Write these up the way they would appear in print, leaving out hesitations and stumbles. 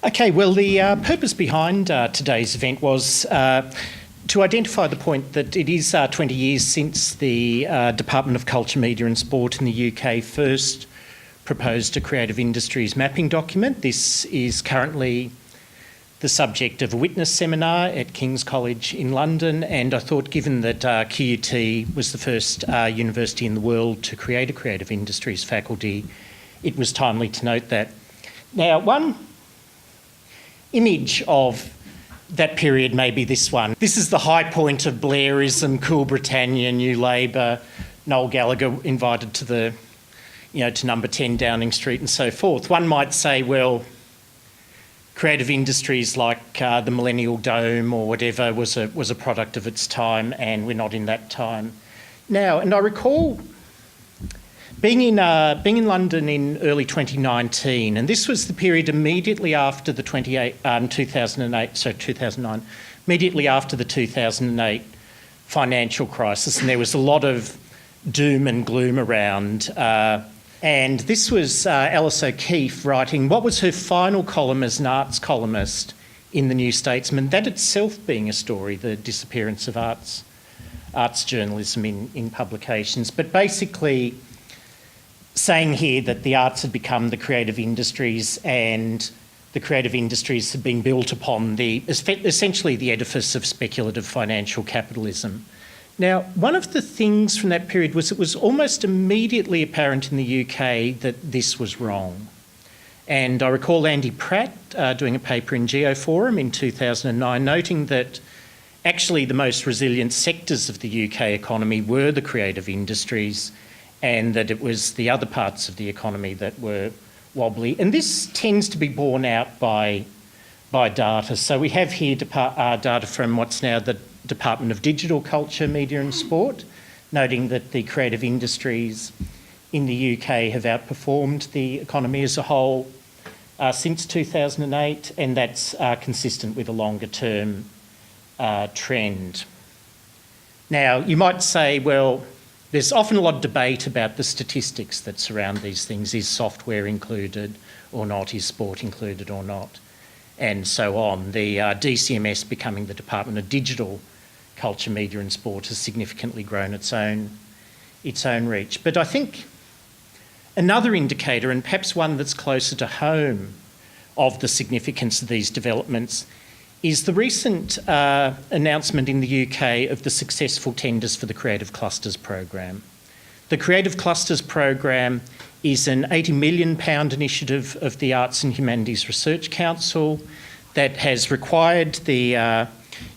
Okay, well, the purpose behind today's event was to identify the point that it is 20 years since the Department of Culture, Media and Sport in the UK first proposed a creative industries mapping document. This is currently the subject of a witness seminar at King's College in London, and I thought, given that QUT was the first university in the world to create a creative industries faculty, it was timely to note that. Now, one image of that period may be this one. This is the high point of Blairism, Cool Britannia, New Labour, Noel Gallagher invited to the, to number 10 Downing Street and so forth. One might say, well, creative industries like the Millennial Dome or whatever was a product of its time, and we're not in that time now. And I recall being in London in early 2019, and this was the period immediately after the 2009, immediately after the 2008 financial crisis, and there was a lot of doom and gloom around. And this was Alice O'Keefe writing what was her final column as an arts columnist in the New Statesman, that itself being a story, the disappearance of arts journalism in publications, but basically saying here that the arts had become the creative industries, and the creative industries had been built upon essentially the edifice of speculative financial capitalism. Now, one of the things from that period was it was almost immediately apparent in the UK that this was wrong. And I recall Andy Pratt doing a paper in Geoforum in 2009 noting that actually the most resilient sectors of the UK economy were the creative industries, and that it was the other parts of the economy that were wobbly. And this tends to be borne out by data. So we have here data from what's now the Department of Digital Culture, Media and Sport, noting that the creative industries in the UK have outperformed the economy as a whole since 2008, and that's consistent with a longer term trend. Now, you might say, well, there's often a lot of debate about the statistics that surround these things. Is software included or not? Is sport included or not? And so on. The DCMS becoming the Department of Digital Culture, Media and Sport has significantly grown its own reach. But I think another indicator, and perhaps one that's closer to home, of the significance of these developments is the recent announcement in the UK of the successful tenders for the Creative Clusters program. The Creative Clusters program is an £80 million initiative of the Arts and Humanities Research Council that has required the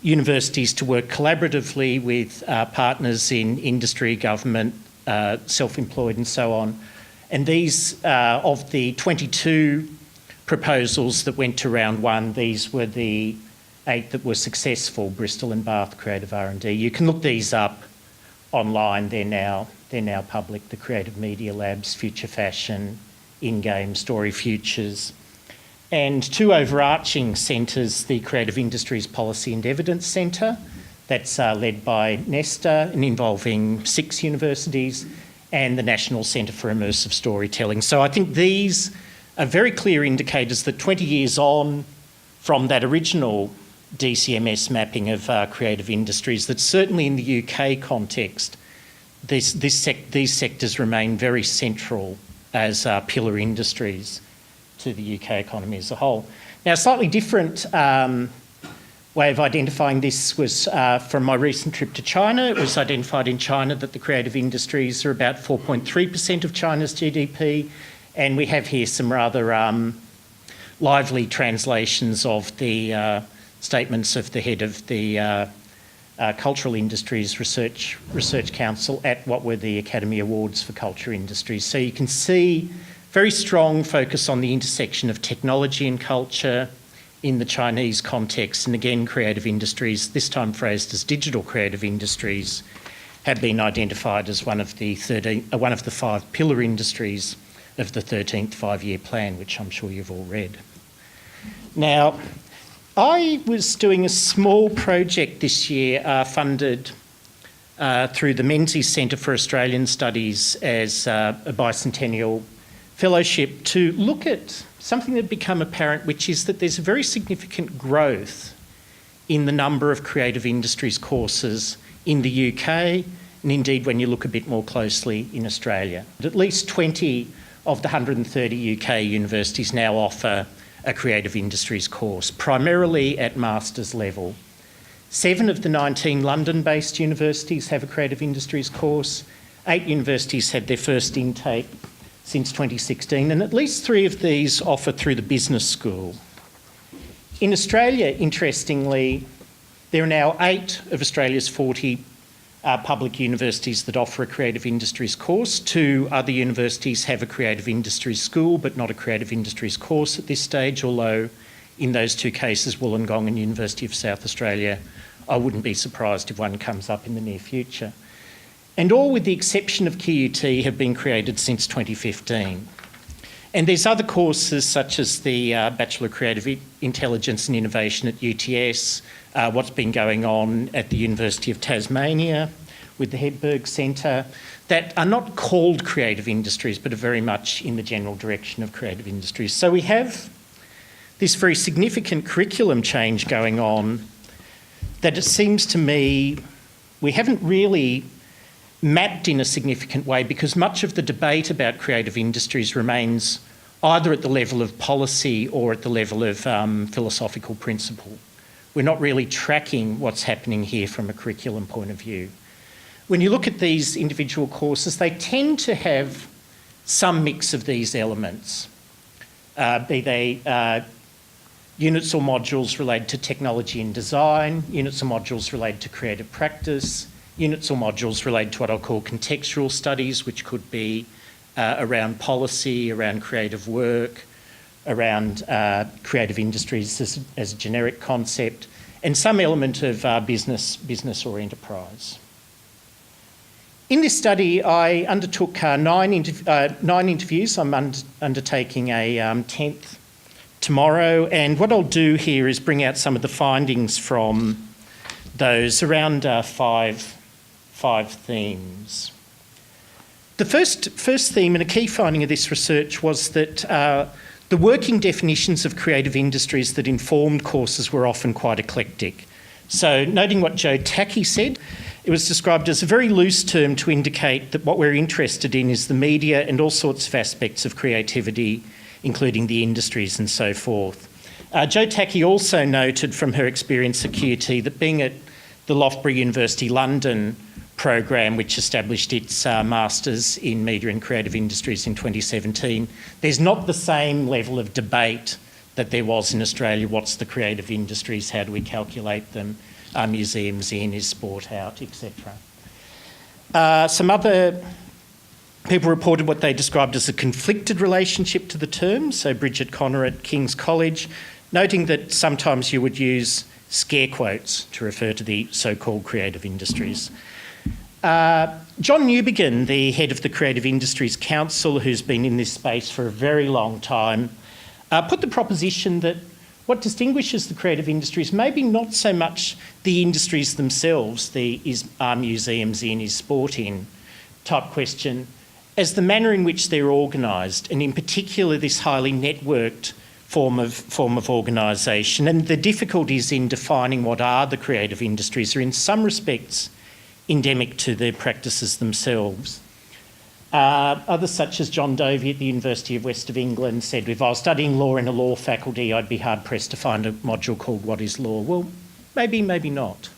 universities to work collaboratively with partners in industry, government, self-employed and so on. And these, of the 22 proposals that went to round one, these were the 8 that were successful: Bristol and Bath Creative R&D. You can look these up online, they're now public. The Creative Media Labs, Future Fashion, In-Game, Story Futures. And 2 overarching centres, the Creative Industries Policy and Evidence Centre, that's led by Nesta and involving 6 universities, and the National Centre for Immersive Storytelling. So I think these are very clear indicators that 20 years on from that original DCMS mapping of creative industries, that certainly in the UK context, these sectors remain very central as pillar industries to the UK economy as a whole. Now, a slightly different way of identifying this was from my recent trip to China. It was identified in China that the creative industries are about 4.3% of China's GDP, and we have here some rather lively translations of the statements of the head of the Cultural Industries Research Council at what were the Academy Awards for Culture Industries. So you can see very strong focus on the intersection of technology and culture in the Chinese context, and again, creative industries, this time phrased as digital creative industries, have been identified as one of the 5 pillar industries of the 13th five-year plan, which I'm sure you've all read. Now, I was doing a small project this year funded through the Menzies Centre for Australian Studies as a bicentennial fellowship to look at something that become apparent, which is that there's a very significant growth in the number of creative industries courses in the UK, and indeed when you look a bit more closely in Australia. At least 20 of the 130 UK universities now offer a creative industries course, primarily at master's level. 7 of the 19 London-based universities have a creative industries course. 8 universities had their first intake since 2016, and at least 3 of these offer through the business school. In Australia, interestingly, there are now 8 of Australia's 40 public universities that offer a creative industries course. 2 other universities have a creative industries school, but not a creative industries course at this stage, although in those 2 cases, Wollongong and University of South Australia, I wouldn't be surprised if one comes up in the near future. And all, with the exception of QUT, have been created since 2015. And there's other courses such as the Bachelor of Creative Intelligence and Innovation at UTS, what's been going on at the University of Tasmania with the Hedberg Centre, that are not called creative industries but are very much in the general direction of creative industries. So we have this very significant curriculum change going on that it seems to me we haven't really mapped in a significant way, because much of the debate about creative industries remains either at the level of policy or at the level of philosophical principle. We're not really tracking what's happening here from a curriculum point of view. When you look at these individual courses, they tend to have some mix of these elements, be they units or modules related to technology and design, units or modules related to creative practice, units or modules related to what I'll call contextual studies, which could be around policy, around creative work, around creative industries as a generic concept, and some element of business or enterprise. In this study, I undertook 9 interviews. I'm undertaking a 10th tomorrow, and what I'll do here is bring out some of the findings from those around 5 themes. The first theme and a key finding of this research was that the working definitions of creative industries that informed courses were often quite eclectic. So, noting what Joe Tackey said, it was described as a very loose term to indicate that what we're interested in is the media and all sorts of aspects of creativity, including the industries and so forth. Joe Tackey also noted from her experience at QUT that being at the Loughborough University London program, which established its Masters in Media and Creative Industries in 2017, there's not the same level of debate that there was in Australia. What's the creative industries? How do we calculate them? Are museums in? Is sport out? Etc. Some other people reported what they described as a conflicted relationship to the term. So Bridget Connor at King's College, noting that sometimes you would use scare quotes to refer to the so-called creative industries. John Newbigin, the head of the Creative Industries Council, who's been in this space for a very long time, put the proposition that what distinguishes the creative industries maybe not so much the industries themselves, are museums in, is sport in type question, as the manner in which they're organised, and in particular this highly networked form of organisation, and the difficulties in defining what are the creative industries are in some respects endemic to their practices themselves. Others such as John Dovey at the University of West of England said, if I was studying law in a law faculty, I'd be hard-pressed to find a module called What is Law? Well, maybe not.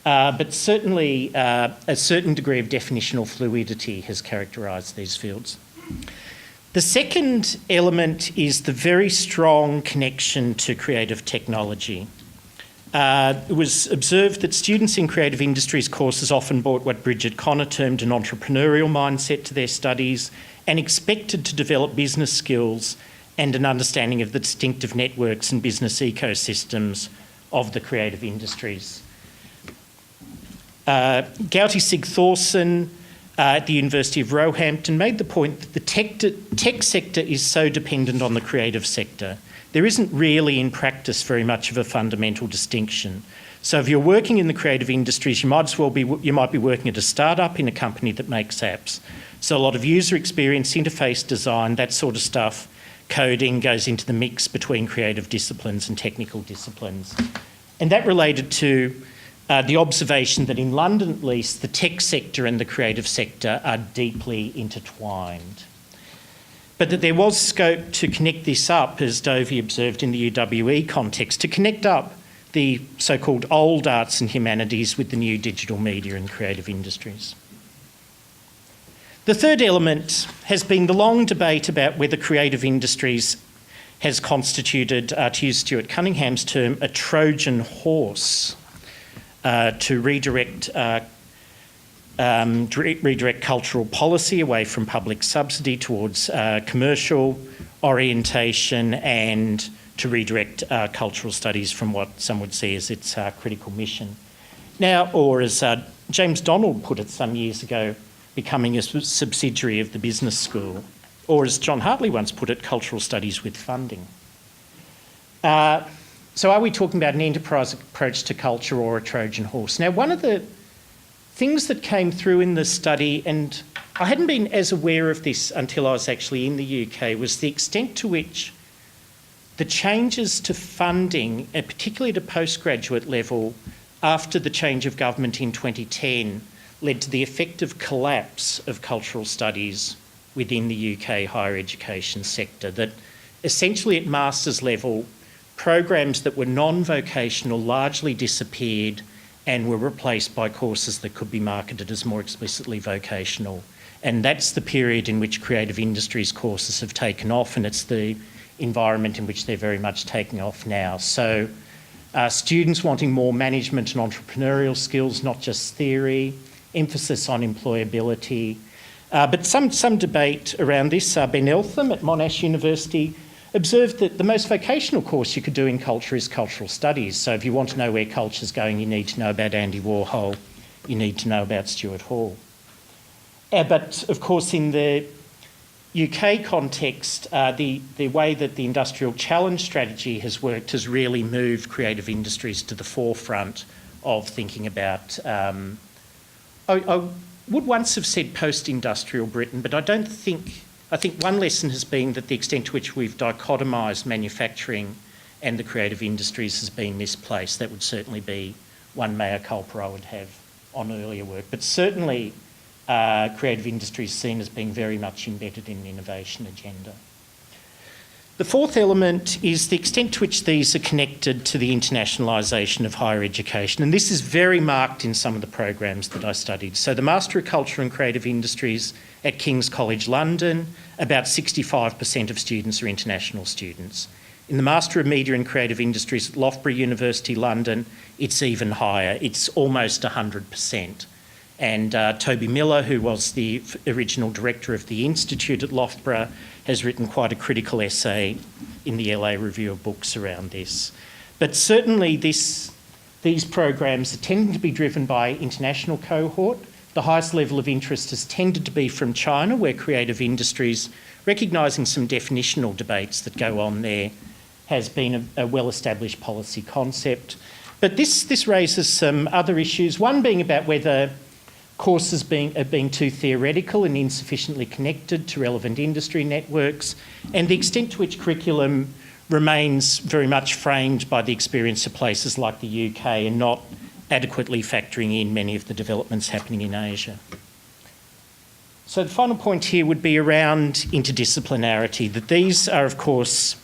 But certainly a certain degree of definitional fluidity has characterised these fields. The second element is the very strong connection to creative technology. It was observed that students in creative industries courses often brought what Bridget Connor termed an entrepreneurial mindset to their studies and expected to develop business skills and an understanding of the distinctive networks and business ecosystems of the creative industries. Gauti Sig Thorson at the University of Roehampton made the point that the tech sector is so dependent on the creative sector. There isn't really in practice very much of a fundamental distinction. So if you're working in the creative industries, you might be working at a startup in a company that makes apps. So a lot of user experience, interface design, that sort of stuff, coding goes into the mix between creative disciplines and technical disciplines. And that related to the observation that in London at least, the tech sector and the creative sector are deeply intertwined. But that there was scope to connect this up, as Dovey observed in the UWE context, to connect up the so-called old arts and humanities with the new digital media and creative industries. The third element has been the long debate about whether creative industries has constituted, to use Stuart Cunningham's term, a Trojan horse to redirect cultural policy away from public subsidy towards commercial orientation and to redirect cultural studies from what some would see as its critical mission. Now, or as James Donald put it some years ago, becoming a subsidiary of the business school, or as John Hartley once put it, cultural studies with funding. So are we talking about an enterprise approach to culture or a Trojan horse? Now, one of the things that came through in the study, and I hadn't been as aware of this until I was actually in the UK, was the extent to which the changes to funding, particularly at a postgraduate level, after the change of government in 2010, led to the effective collapse of cultural studies within the UK higher education sector. That essentially at master's level, programs that were non-vocational largely disappeared and were replaced by courses that could be marketed as more explicitly vocational. And that's the period in which creative industries courses have taken off, and it's the environment in which they're very much taking off now. So students wanting more management and entrepreneurial skills, not just theory, emphasis on employability. But some debate around this. Ben Eltham at Monash University observed that the most vocational course you could do in culture is cultural studies. So if you want to know where culture's going, you need to know about Andy Warhol, you need to know about Stuart Hall. But of course in the UK context, the way that the industrial challenge strategy has worked has really moved creative industries to the forefront of thinking about I would once have said post-industrial Britain, but I think one lesson has been that the extent to which we've dichotomised manufacturing and the creative industries has been misplaced. That would certainly be one mea culpa I would have on earlier work. But certainly creative industries seen as being very much embedded in the innovation agenda. The fourth element is the extent to which these are connected to the internationalisation of higher education, and this is very marked in some of the programs that I studied. So the Master of Culture and Creative Industries at King's College London, about 65% of students are international students. In the Master of Media and Creative Industries at Loughborough University London, it's even higher, it's almost 100%. And Toby Miller, who was the original director of the Institute at Loughborough, has written quite a critical essay in the LA Review of Books around this. But certainly these programs are tending to be driven by international cohort. The highest level of interest has tended to be from China, where creative industries, recognising some definitional debates that go on there, has been a well-established policy concept. But this raises some other issues, one being about whether courses are being too theoretical and insufficiently connected to relevant industry networks, and the extent to which curriculum remains very much framed by the experience of places like the UK and not adequately factoring in many of the developments happening in Asia. So the final point here would be around interdisciplinarity, that these are, of course,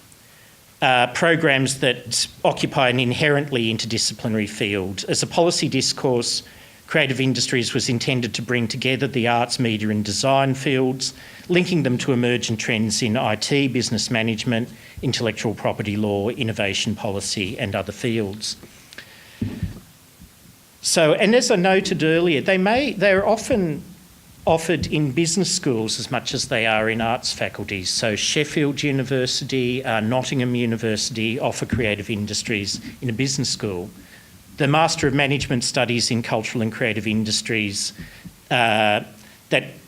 programs that occupy an inherently interdisciplinary field. As a policy discourse, creative industries was intended to bring together the arts, media and design fields, linking them to emergent trends in IT, business management, intellectual property law, innovation policy and other fields. So, and as I noted earlier, they're often offered in business schools as much as they are in arts faculties. So Sheffield University, Nottingham University offer creative industries in a business school. The Master of Management Studies in Cultural and Creative Industries that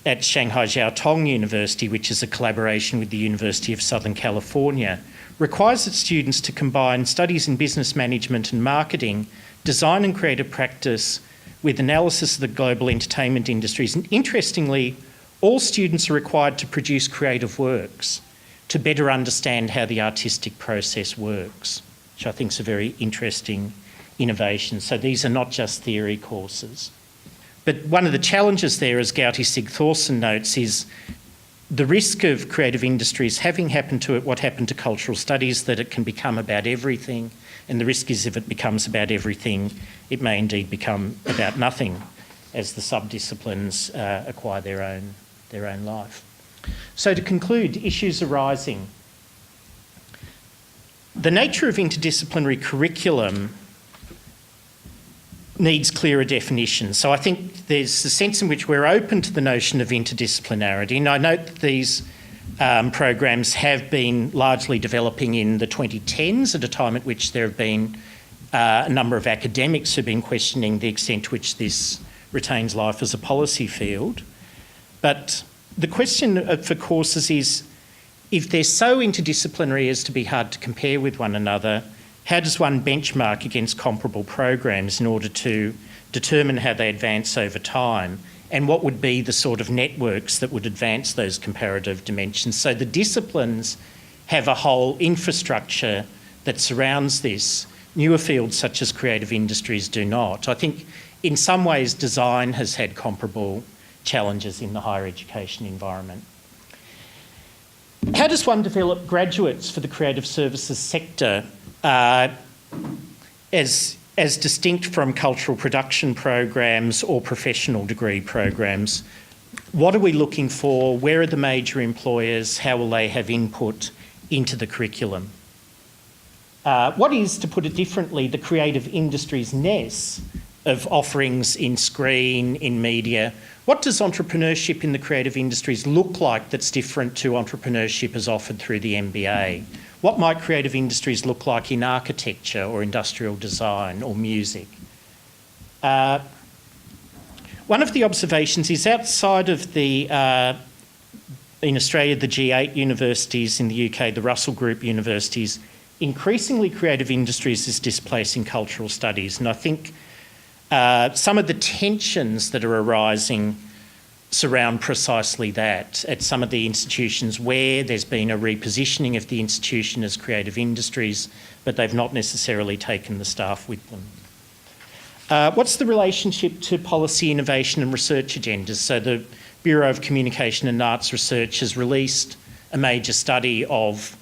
at Shanghai Jiao Tong University, which is a collaboration with the University of Southern California, requires its students to combine studies in business management and marketing design and creative practice with analysis of the global entertainment industries. And interestingly, all students are required to produce creative works to better understand how the artistic process works, which I think is a very interesting innovation. So these are not just theory courses. But one of the challenges there, as Gauti Sig-Thorsen notes, is the risk of creative industries having happened to it what happened to cultural studies, that it can become about everything. And the risk is if it becomes about everything, it may indeed become about nothing as the subdisciplines acquire their own life. So to conclude, issues arising. The nature of interdisciplinary curriculum needs clearer definition. So I think there's a sense in which we're open to the notion of interdisciplinarity, and I note that these programs have been largely developing in the 2010s, at a time at which there have been a number of academics who've been questioning the extent to which this retains life as a policy field. But the question for courses is, if they're so interdisciplinary as to be hard to compare with one another, how does one benchmark against comparable programs in order to determine how they advance over time? And what would be the sort of networks that would advance those comparative dimensions? So the disciplines have a whole infrastructure that surrounds this. Newer fields such as creative industries do not. I think in some ways design has had comparable challenges in the higher education environment. How does one develop graduates for the creative services sector as distinct from cultural production programs or professional degree programs? What are we looking for? Where are the major employers? How will they have input into the curriculum? What is, to put it differently, the creative industry's nest of offerings in screen, in media? What does entrepreneurship in the creative industries look like that's different to entrepreneurship as offered through the MBA? What might creative industries look like in architecture or industrial design or music? One of the observations is outside of the, in Australia, the G8 universities, in the UK, the Russell Group universities, increasingly creative industries is displacing cultural studies. And I think some of the tensions that are arising surround precisely that at some of the institutions where there's been a repositioning of the institution as creative industries, but they've not necessarily taken the staff with them. What's the relationship to policy, innovation and research agendas? So the Bureau of Communication and Arts Research has released a major study of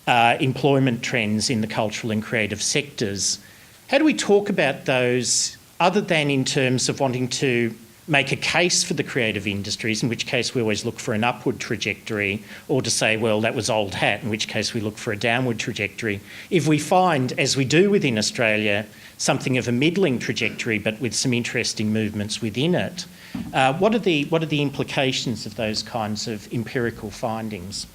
employment trends in the cultural and creative sectors. How do we talk about those other than in terms of wanting to make a case for the creative industries, in which case we always look for an upward trajectory, or to say, well, that was old hat, in which case we look for a downward trajectory. If we find, as we do within Australia, something of a middling trajectory but with some interesting movements within it, what are the implications of those kinds of empirical findings?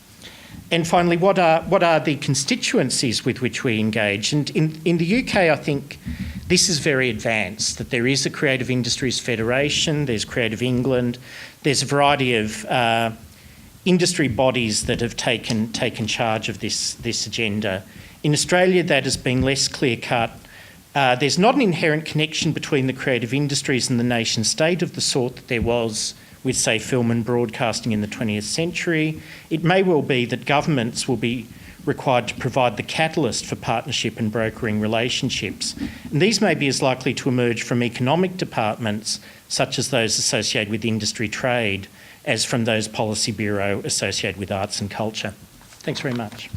And finally, what are the constituencies with which we engage? And in the UK, I think this is very advanced, that there is a Creative Industries Federation, there's Creative England, there's a variety of industry bodies that have taken charge of this agenda. In Australia, that has been less clear-cut. There's not an inherent connection between the creative industries and the nation state of the sort that there was with, say, film and broadcasting in the 20th century. It may well be that governments will be required to provide the catalyst for partnership and brokering relationships. And these may be as likely to emerge from economic departments, such as those associated with industry trade, as from those policy bureau associated with arts and culture. Thanks very much.